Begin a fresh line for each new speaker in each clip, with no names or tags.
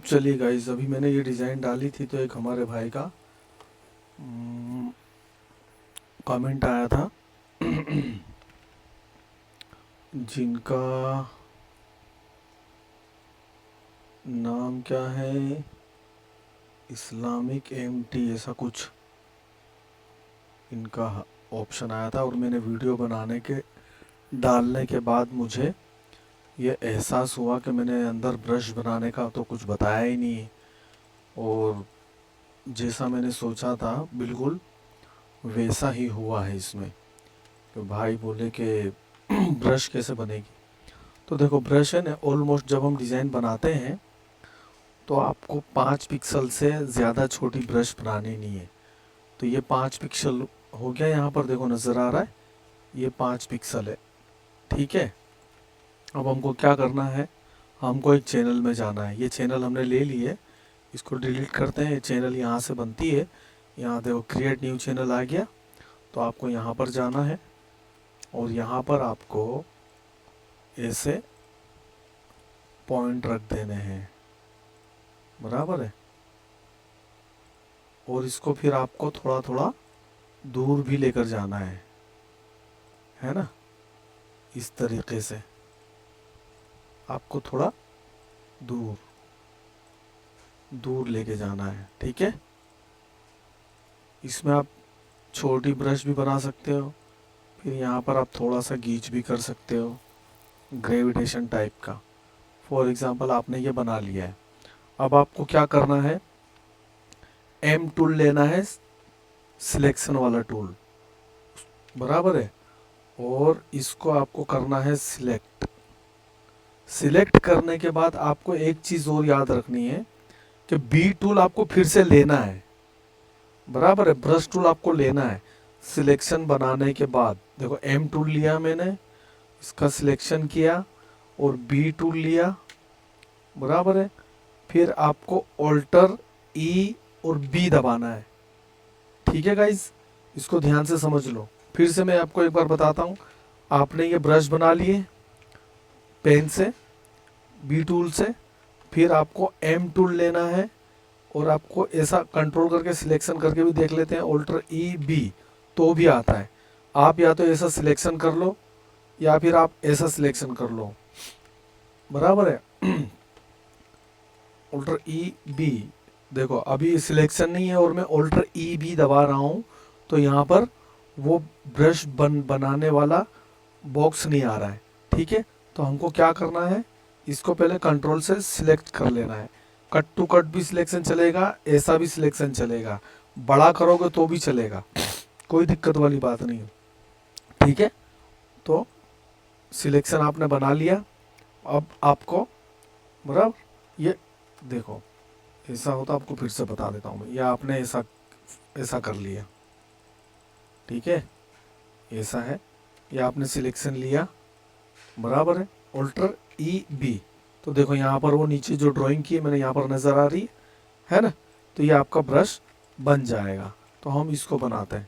चलिए गाइस, अभी मैंने ये डिज़ाइन डाली थी तो एक हमारे भाई का कमेंट आया था जिनका नाम क्या है, इस्लामिक एमटी ऐसा कुछ इनका ऑप्शन आया था। और मैंने वीडियो बनाने के डालने के बाद मुझे ये एहसास हुआ कि मैंने अंदर ब्रश बनाने का तो कुछ बताया ही नहीं, और जैसा मैंने सोचा था बिल्कुल वैसा ही हुआ है इसमें। तो भाई बोले कि ब्रश कैसे बनेगी। तो देखो, ब्रश है ना, ऑलमोस्ट जब हम डिज़ाइन बनाते हैं तो आपको 5 पिक्सल से ज़्यादा छोटी ब्रश बनानी नहीं है। तो ये 5 पिक्सल हो गया, यहाँ पर देखो नज़र आ रहा है, ये 5 पिक्सल है। ठीक है, अब हमको क्या करना है, हमको एक चैनल में जाना है। ये चैनल हमने ले ली है, इसको डिलीट करते हैं। ये चैनल यहाँ से बनती है, यहाँ देखो क्रिएट न्यू चैनल आ गया। तो आपको यहाँ पर जाना है और यहाँ पर आपको ऐसे पॉइंट रख देने हैं, बराबर है। और इसको फिर आपको थोड़ा थोड़ा दूर भी लेकर जाना है ना। इस तरीके से आपको थोड़ा दूर दूर लेके जाना है, ठीक है। इसमें आप छोटी ब्रश भी बना सकते हो, फिर यहाँ पर आप थोड़ा सा गीच भी कर सकते हो, ग्रेविटेशन टाइप का। फॉर एग्जांपल आपने ये बना लिया है। अब आपको क्या करना है, एम टूल लेना है, सिलेक्शन वाला टूल, बराबर है। और इसको आपको करना है सिलेक्ट। सिलेक्ट करने के बाद आपको एक चीज़ और याद रखनी है कि बी टूल आपको फिर से लेना है, बराबर है। ब्रश टूल आपको लेना है सिलेक्शन बनाने के बाद। देखो, एम टूल लिया मैंने, इसका सिलेक्शन किया और बी टूल लिया, बराबर है। फिर आपको ऑल्टर ई और बी दबाना है, ठीक है गाइज। इसको ध्यान से समझ लो। फिर से मैं आपको एक बार बताता हूँ। आपने ये ब्रश बना लिए पेन से, बी टूल से, फिर आपको एम टूल लेना है और आपको ऐसा कंट्रोल करके सिलेक्शन करके भी देख लेते हैं, ऑल्टर ई बी तो भी आता है। आप या तो ऐसा सिलेक्शन कर लो या फिर आप ऐसा सिलेक्शन कर लो, बराबर है। ऑल्टर ई बी, देखो अभी सिलेक्शन नहीं है और मैं ऑल्टर ई बी दबा रहा हूँ, तो यहाँ पर वो ब्रश बनाने वाला बॉक्स नहीं आ रहा है, ठीक है। तो हमको क्या करना है, इसको पहले कंट्रोल से सिलेक्ट कर लेना है। कट टू कट भी सिलेक्शन चलेगा, ऐसा भी सिलेक्शन चलेगा, बड़ा करोगे तो भी चलेगा, कोई दिक्कत वाली बात नहीं है, ठीक है। तो सिलेक्शन आपने बना लिया। अब आपको बराबर ये देखो, ऐसा होता, आपको फिर से बता देता हूँ मैं। या आपने ऐसा ऐसा कर लिया, ठीक है, ऐसा है। या आपने सिलेक्शन लिया, बराबर है, ऑल्टर ई बी। तो देखो यहाँ पर वो नीचे जो ड्राइंग की है मैंने, यहाँ पर नज़र आ रही है ना। तो ये आपका ब्रश बन जाएगा। तो हम इसको बनाते हैं।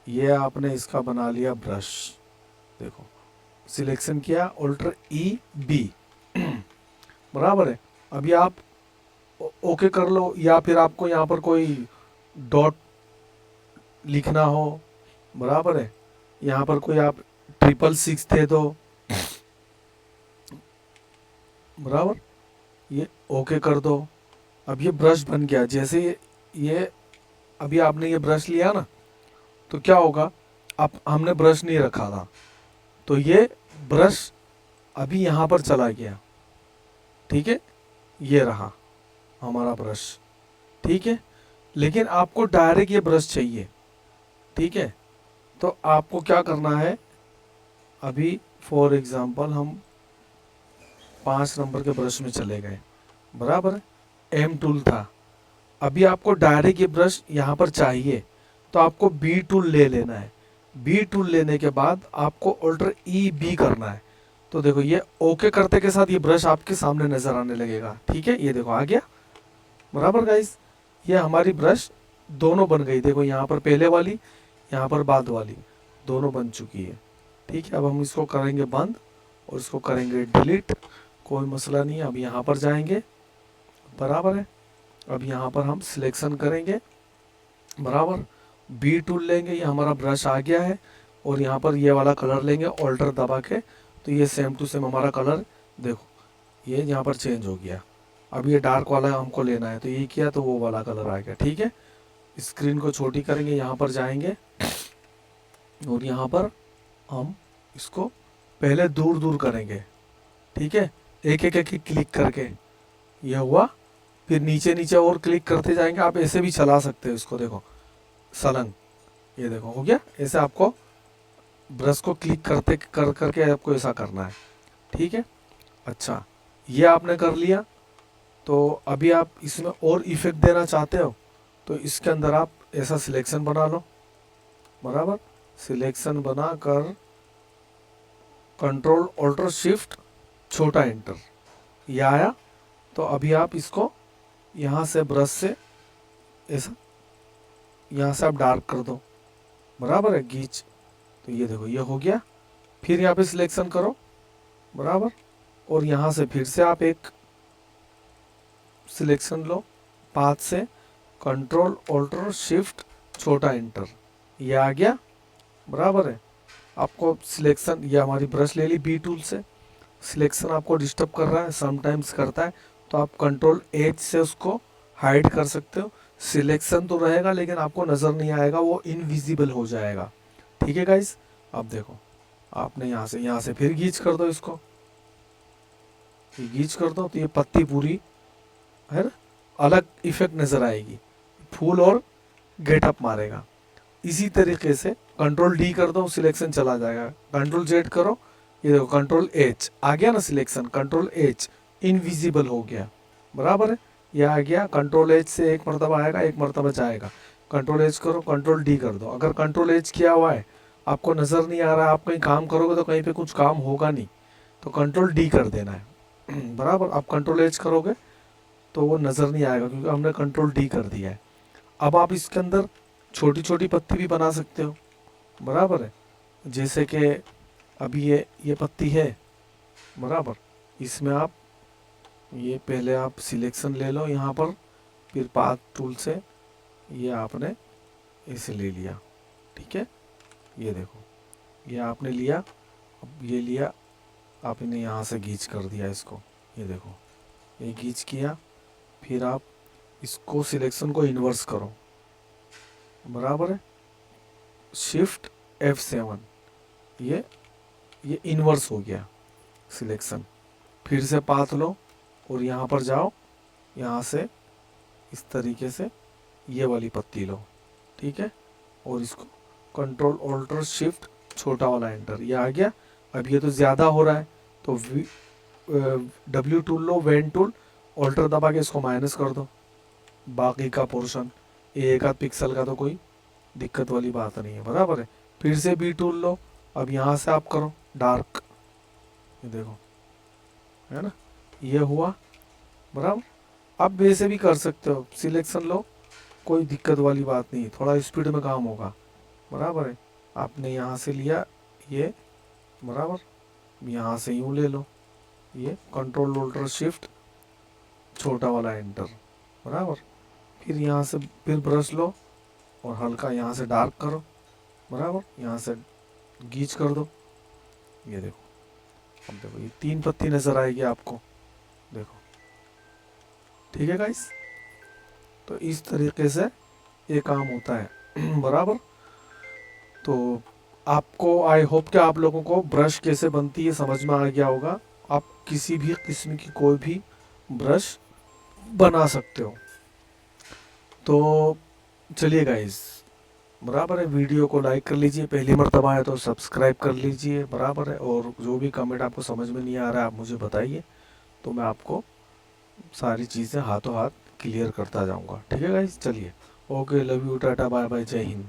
ये आपने इसका बना लिया ब्रश, देखो सिलेक्शन किया, ऑल्टर ई बी, बराबर है। अभी आप ओके कर लो, या फिर आपको यहाँ पर कोई डॉट लिखना हो, बराबर है, यहाँ पर कोई आप 666 थे तो, बराबर, ये ओके कर दो। अब ये ब्रश बन गया। जैसे ये अभी आपने ये ब्रश लिया ना, तो क्या होगा, अब हमने ब्रश नहीं रखा था तो ये ब्रश अभी यहाँ पर चला गया, ठीक है। ये रहा हमारा ब्रश, ठीक है। लेकिन आपको डायरेक्ट ये ब्रश चाहिए, ठीक है। तो आपको क्या करना है, अभी फॉर एग्जांपल हम 5 नंबर के ब्रश में चले गए, बराबर है, एम टूल था। अभी आपको डायरेक्ट ये ब्रश यहाँ पर चाहिए, तो आपको बी टूल ले लेना है। बी टूल लेने के बाद आपको ऑल्टर ई बी करना है। तो देखो, ये ओके करते के साथ ये ब्रश आपके सामने नजर आने लगेगा, ठीक है। ये देखो आ गया, बराबर गाइस। ये हमारी ब्रश दोनों बन गई। देखो यहाँ पर पहले वाली, यहाँ पर बाद वाली, दोनों बन चुकी है, ठीक है। अब हम इसको करेंगे बंद और इसको करेंगे डिलीट, कोई मसला नहीं है। अब यहाँ पर जाएंगे बराबर है। अब यहाँ पर हम सिलेक्शन करेंगे, बराबर, बी टूल लेंगे, ये हमारा ब्रश आ गया है, और यहाँ पर ये वाला कलर लेंगे ऑल्टर दबा के, तो ये सेम टू सेम हमारा कलर देखो ये यहाँ पर चेंज हो गया। अब ये डार्क वाला हमको लेना है, तो ये किया तो वो वाला कलर आ गया। ठीक है, स्क्रीन को छोटी करेंगे, यहाँ पर जाएंगे और यहाँ पर हम इसको पहले दूर दूर करेंगे। ठीक है, एक एक एक क्लिक करके, ये हुआ। फिर नीचे नीचे और क्लिक करते जाएंगे, आप ऐसे भी चला सकते हो इसको, देखो सलंग, ये देखो हो गया। ऐसे आपको ब्रश को क्लिक करते कर करके आपको ऐसा करना है। ठीक है, अच्छा ये आपने कर लिया। तो अभी आप इसमें और इफेक्ट देना चाहते हो तो इसके अंदर आप ऐसा सिलेक्शन बना लो, बराबर, सिलेक्शन बना कर कंट्रोल ऑल्टर शिफ्ट छोटा एंटर, ये आया। तो अभी आप इसको यहाँ से ब्रश से ऐसा यहाँ से आप डार्क कर दो, बराबर है, गीच। तो ये देखो ये हो गया। फिर यहाँ पे सिलेक्शन करो, बराबर, और यहाँ से फिर से आप एक सिलेक्शन लो, पाथ से कंट्रोल ऑल्टर शिफ्ट छोटा एंटर, ये आ गया, बराबर है। आपको सिलेक्शन, ये हमारी ब्रश ले ली बी टूल से, सिलेक्शन आपको डिस्टर्ब कर रहा है, समटाइम्स करता है, तो आप कंट्रोल एच से उसको हाइड कर सकते हो। सिलेक्शन तो रहेगा लेकिन आपको नज़र नहीं आएगा, वो इनविजिबल हो जाएगा। ठीक है गाइस, अब देखो आपने यहाँ से फिर गीच कर दो इसको, ये गीच कर दो तो ये पत्ती पूरी है ना, अलग इफेक्ट नज़र आएगी, फूल और गेटअप मारेगा। इसी तरीके से कंट्रोल डी कर दो, सिलेक्शन चला जाएगा। कंट्रोल जेड करो, ये देखो कंट्रोल एच आ गया ना सिलेक्शन, कंट्रोल एच इनविजिबल हो गया, बराबर है, ये आ गया। कंट्रोल एच से एक मरतबा आएगा, एक मरतबा जाएगा। कंट्रोल एच करो, कंट्रोल डी कर दो। अगर कंट्रोल एच किया हुआ है आपको नज़र नहीं आ रहा है, आप कहीं काम करोगे तो कहीं पे कुछ काम होगा नहीं, तो कंट्रोल डी कर देना है, बराबर। आप कंट्रोल एच करोगे तो वो नज़र नहीं आएगा क्योंकि हमने कंट्रोल डी कर दिया है। अब आप इसके अंदर छोटी छोटी पत्ती भी बना सकते हो, बराबर है। जैसे कि अभी ये पत्ती है, बराबर, इसमें आप ये पहले आप सिलेक्शन ले लो यहाँ पर, फिर पाथ टूल से ये आपने इसे ले लिया। ठीक है, ये देखो ये आपने लिया, अब ये लिया आपने यहाँ से गीच कर दिया इसको, ये देखो ये गीच किया। फिर आप इसको सिलेक्शन को इन्वर्स करो, बराबर है, शिफ्ट F7, ये इन्वर्स हो गया सिलेक्शन। फिर से पाथ लो और यहाँ पर जाओ, यहाँ से इस तरीके से ये वाली पत्ती लो, ठीक है, और इसको कंट्रोल ऑल्टर शिफ्ट छोटा वाला एंटर, ये आ गया। अब ये तो ज़्यादा हो रहा है तो W टूल लो, वेन टूल, ऑल्टर दबा के इसको माइनस कर दो, बाकी का पोर्शन, एक आध पिक्सल का तो कोई दिक्कत वाली बात नहीं है, बराबर है। फिर से बी टूल लो, अब यहाँ से आप करो डार्क, ये देखो है ना, ये हुआ, बराबर। आप वैसे भी कर सकते हो, सिलेक्शन लो, कोई दिक्कत वाली बात नहीं, थोड़ा स्पीड में काम होगा, बराबर है। आपने यहाँ से लिया ये, बराबर, यहाँ से यूँ ले लो, ये कंट्रोल ऑल्टर शिफ्ट छोटा वाला एंटर, बराबर। फिर यहाँ से फिर ब्रश लो और हल्का यहाँ से डार्क करो, बराबर, यहाँ से गीच कर दो, ये देखो। अब देखो ये 3 पत्ती नज़र आएगी आपको, देखो, ठीक है गाइस। तो इस तरीके से ये काम होता है, बराबर। तो आपको, आई होप कि आप लोगों को ब्रश कैसे बनती है समझ में आ गया होगा। आप किसी भी किस्म की कोई भी ब्रश बना सकते हो। तो चलिए गाइस, बराबर है, वीडियो को लाइक कर लीजिए, पहली मर्तबा है तो सब्सक्राइब कर लीजिए, बराबर है। और जो भी कमेंट आपको समझ में नहीं आ रहा है आप मुझे बताइए, तो मैं आपको सारी चीज़ें हाथों हाथ क्लियर करता जाऊंगा, ठीक है गाइस। चलिए, okay, love you, tata, bye bye, जय हिंद।